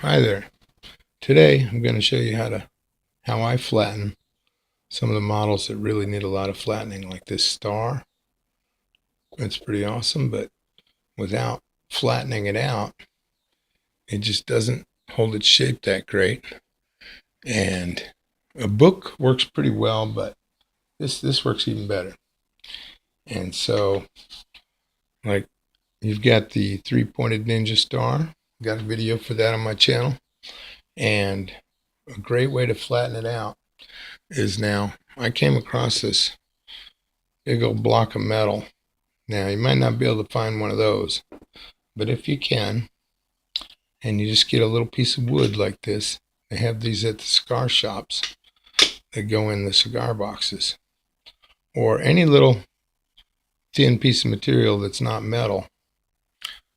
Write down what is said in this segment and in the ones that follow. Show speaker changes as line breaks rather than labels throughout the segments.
Hi there. Today I'm going to show you how I flatten some of the models that really need a lot of flattening, like this star. It's pretty awesome, but without flattening it out, it just doesn't hold its shape that great. And a book works pretty well, but this works even better. And so, like, you've got the three-pointed ninja star. Got a video for that on my channel. And a great way to flatten it out is, now I came across this big old block of metal. Now, you might not be able to find one of those, but if you can, and you just get a little piece of wood like this, they have these at the cigar shops that go in the cigar boxes, or any little thin piece of material that's not metal,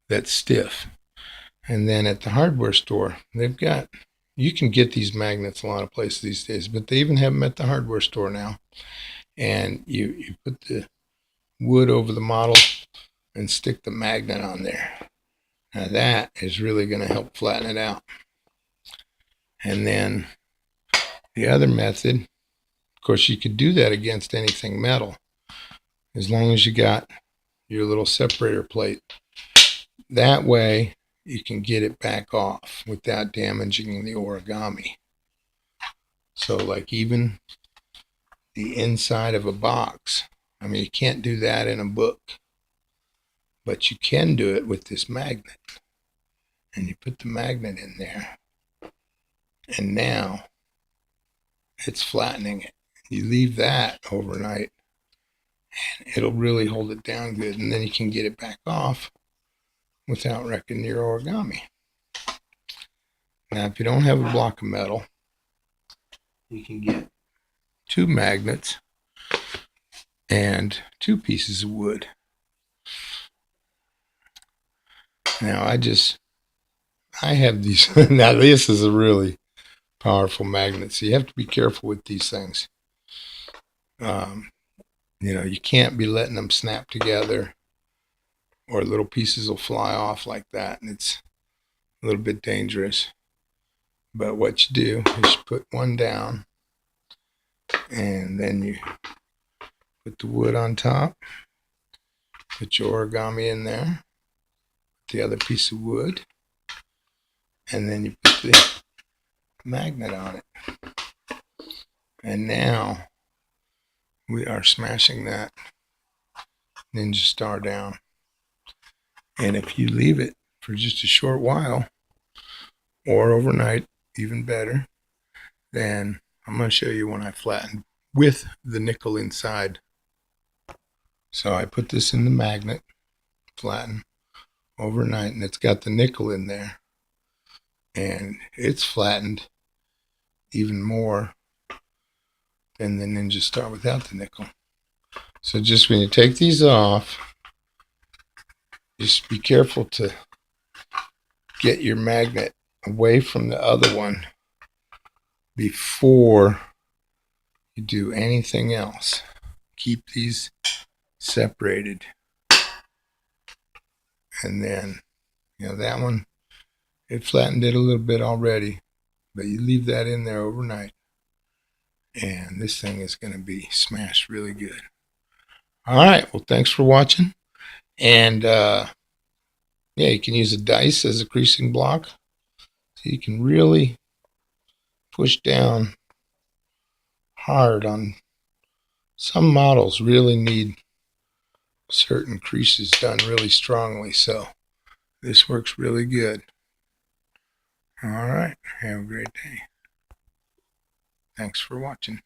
that's stiff. And then at the hardware store, you can get these magnets a lot of places these days, but they even have them at the hardware store now. And you put the wood over the model and stick the magnet on there. Now that is really going to help flatten it out. And then the other method, of course, you could do that against anything metal, as long as you got your little separator plate. That way you can get it back off without damaging the origami. So, like, even the inside of a box, I mean, you can't do that in a book, but you can do it with this magnet. And you put the magnet in there, and now it's flattening it. You leave that overnight, and it'll really hold it down good, and then you can get it back off without wrecking your origami. Now, if you don't have a block of metal, you can get two magnets and two pieces of wood. Now, I have these. Now, this is a really powerful magnet, so you have to be careful with these things. You can't be letting them snap together, or little pieces will fly off like that, and it's a little bit dangerous. But what you do is you put one down, and then you put the wood on top, put your origami in there, the other piece of wood, and then you put the magnet on it. And now we are smashing that ninja star down. And if you leave it for just a short while, or overnight, even better, then I'm going to show you when I flatten with the nickel inside. So I put this in the magnet, flatten overnight, and it's got the nickel in there, and it's flattened even more than the ninja star without the nickel. So just when you take these off, just be careful to get your magnet away from the other one before you do anything else. Keep these separated. And then, that one, it flattened it a little bit already, but you leave that in there overnight, and this thing is going to be smashed really good. All right, well, thanks for watching. And you can use a dice as a creasing block, so you can really push down hard on some models. Really need certain creases done really strongly, so this works really good. All right, have a great day. Thanks for watching.